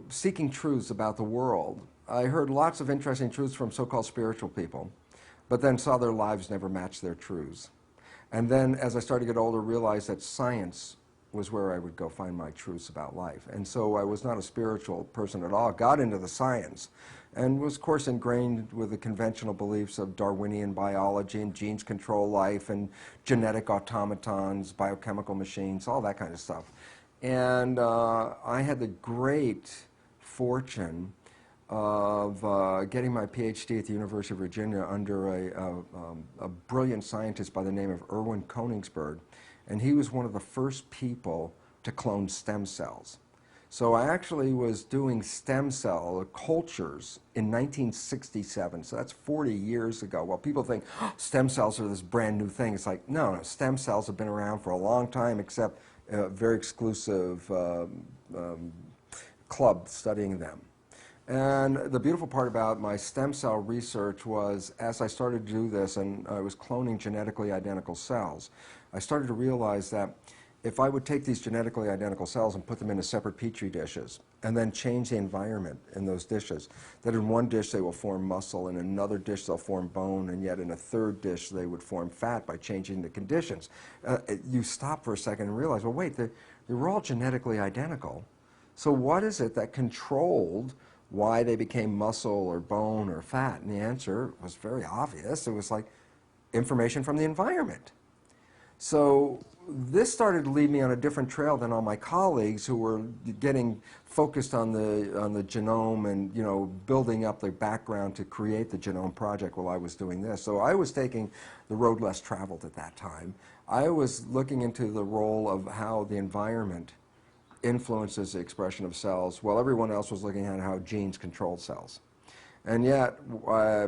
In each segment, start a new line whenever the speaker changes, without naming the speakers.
seeking truths about the world, I heard lots of interesting truths from so-called spiritual people, but then saw their lives never match their truths. And then, as I started to get older, realized that science was where I would go find my truths about life. And so I was not a spiritual person at all, got into the science, and was, of course, ingrained with the conventional beliefs of Darwinian biology and genes control life and genetic automatons, biochemical machines, all that kind of stuff. And I had the great fortune of getting my PhD at the University of Virginia under a brilliant scientist by the name of Erwin Koenigsberg. And he was one of the first people to clone stem cells. So I actually was doing stem cell cultures in 1967, so that's 40 years ago. Well, people think, oh, stem cells are this brand new thing. It's like, no, stem cells have been around for a long time, except a very exclusive club studying them. And the beautiful part about my stem cell research was, as I started to do this and I was cloning genetically identical cells, I started to realize that if I would take these genetically identical cells and put them into separate petri dishes and then change the environment in those dishes, that in one dish they will form muscle, in another dish they'll form bone, and yet in a third dish they would form fat by changing the conditions. You stop for a second and realize, well, wait, they were all genetically identical. So what is it that controlled why they became muscle or bone or fat? And the answer was very obvious. It was like information from the environment. So this started to lead me on a different trail than all my colleagues who were getting focused on the genome and, you know, building up the background to create the Genome Project while I was doing this. So I was taking the road less traveled at that time. I was looking into the role of how the environment influences the expression of cells, while everyone else was looking at how genes control cells. And yet,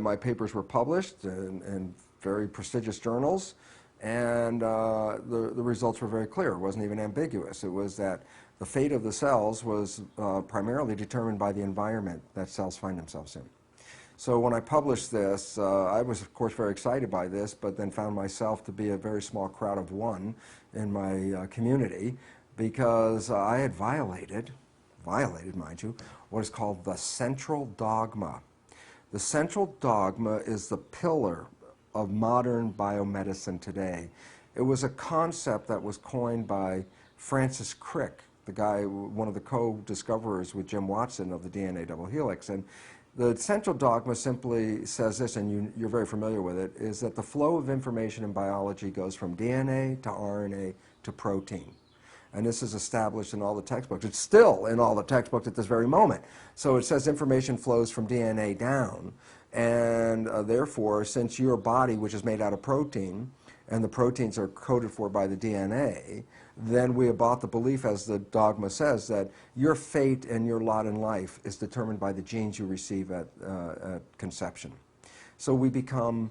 my papers were published in very prestigious journals, and the results were very clear. It wasn't even ambiguous. It was that the fate of the cells was primarily determined by the environment that cells find themselves in. So when I published this, I was, of course, very excited by this, but then found myself to be a very small crowd of one in my community, because I had violated, mind you, what is called the central dogma. The central dogma is the pillar of modern biomedicine today. It was a concept that was coined by Francis Crick, the guy, one of the co-discoverers with Jim Watson of the DNA double helix. And the central dogma simply says this, and you're very familiar with it, is that the flow of information in biology goes from DNA to RNA to protein. And this is established in all the textbooks. It's still in all the textbooks at this very moment. So it says information flows from DNA down, and therefore, since your body, which is made out of protein, and the proteins are coded for by the DNA, then we have bought the belief, as the dogma says, that your fate and your lot in life is determined by the genes you receive at conception. So we become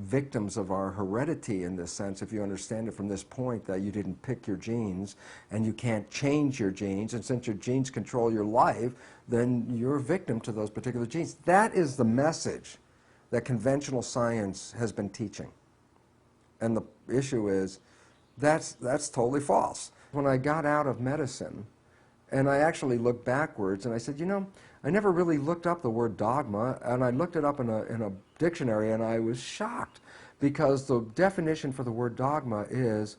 victims of our heredity in this sense, if you understand it from this point, that you didn't pick your genes and you can't change your genes, and since your genes control your life, then you're a victim to those particular genes. That is the message that conventional science has been teaching. And the issue is, that's totally false. When I got out of medicine, and I actually looked backwards, and I said, you know, I never really looked up the word dogma, and I looked it up in a dictionary, and I was shocked, because the definition for the word dogma is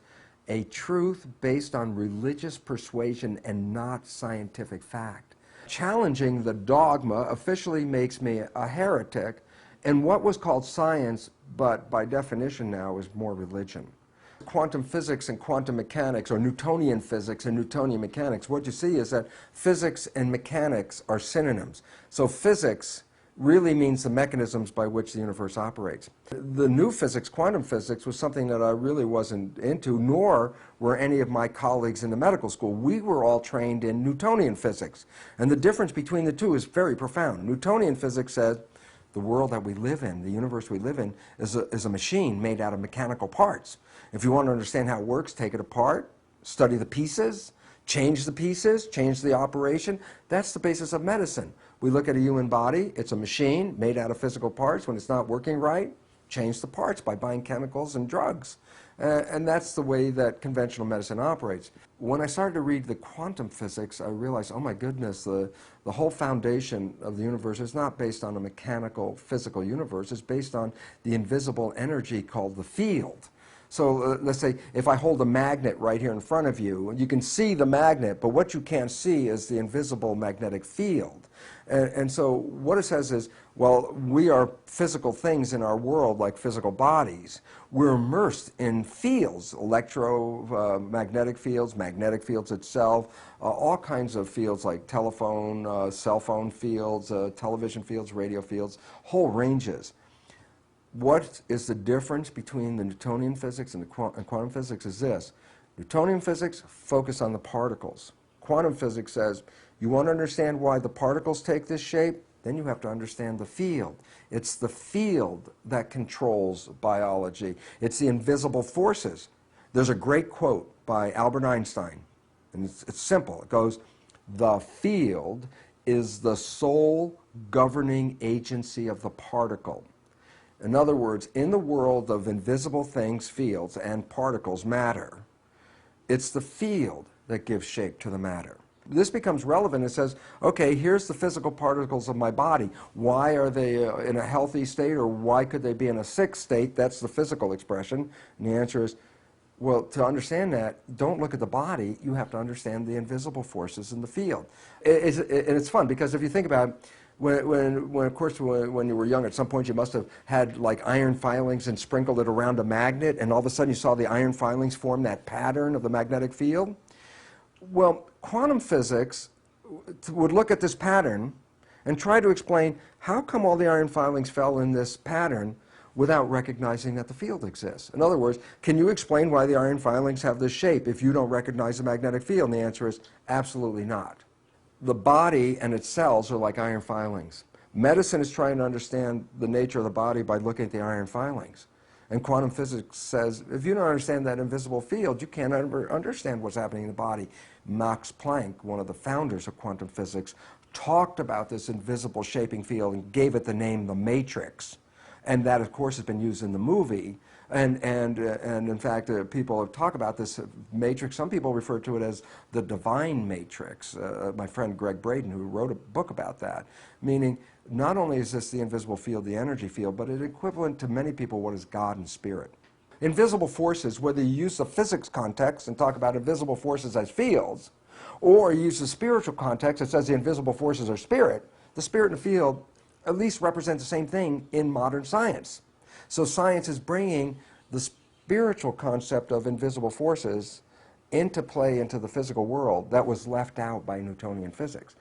a truth based on religious persuasion and not scientific fact. Challenging the dogma officially makes me a heretic in what was called science, but by definition now is more religion. Quantum physics and quantum mechanics, or Newtonian physics and Newtonian mechanics, what you see is that physics and mechanics are synonyms. So physics really means the mechanisms by which the universe operates. The new physics, quantum physics, was something that I really wasn't into, nor were any of my colleagues in the medical school. We were all trained in Newtonian physics. And the difference between the two is very profound. Newtonian physics says the world that we live in, the universe we live in, is a machine made out of mechanical parts. If you want to understand how it works, take it apart, study the pieces, change the operation. That's the basis of medicine. We look at a human body, it's a machine made out of physical parts. When it's not working right, change the parts by buying chemicals and drugs. And that's the way that conventional medicine operates. When I started to read the quantum physics, I realized, oh my goodness, the whole foundation of the universe is not based on a mechanical, physical universe. It's based on the invisible energy called the field. So let's say if I hold a magnet right here in front of you, you can see the magnet, but what you can't see is the invisible magnetic field. And so what it says is, well, we are physical things in our world like physical bodies. We're immersed in fields, electromagnetic fields, magnetic fields itself, all kinds of fields like telephone, cell phone fields, television fields, radio fields, whole ranges. What is the difference between the Newtonian physics and quantum physics is this. Newtonian physics focus on the particles. Quantum physics says, you want to understand why the particles take this shape? Then you have to understand the field. It's the field that controls biology. It's the invisible forces. There's a great quote by Albert Einstein, and it's simple. It goes, the field is the sole governing agency of the particle. In other words, in the world of invisible things, fields, and particles, matter, it's the field that gives shape to the matter. This becomes relevant. It says, okay, here's the physical particles of my body. Why are they in a healthy state, or why could they be in a sick state? That's the physical expression. And the answer is, well, to understand that, don't look at the body. You have to understand the invisible forces in the field. And it's fun, because if you think about it, when you were young, at some point you must have had like iron filings and sprinkled it around a magnet, and all of a sudden you saw the iron filings form that pattern of the magnetic field. Well, quantum physics would look at this pattern and try to explain how come all the iron filings fell in this pattern without recognizing that the field exists. In other words, can you explain why the iron filings have this shape if you don't recognize the magnetic field? And the answer is absolutely not. The body and its cells are like iron filings. Medicine is trying to understand the nature of the body by looking at the iron filings. And quantum physics says, if you don't understand that invisible field, you can't ever understand what's happening in the body. Max Planck, one of the founders of quantum physics, talked about this invisible shaping field and gave it the name the matrix. And that, of course, has been used in the movie. And in fact, people talk about this matrix. Some people refer to it as the divine matrix. My friend Greg Braden, who wrote a book about that, meaning not only is this the invisible field, the energy field, but it's equivalent to many people what is God and spirit. Invisible forces, whether you use the physics context and talk about invisible forces as fields, or you use the spiritual context that says the invisible forces are spirit, the spirit and the field at least represent the same thing in modern science. So science is bringing the spiritual concept of invisible forces into play into the physical world that was left out by Newtonian physics.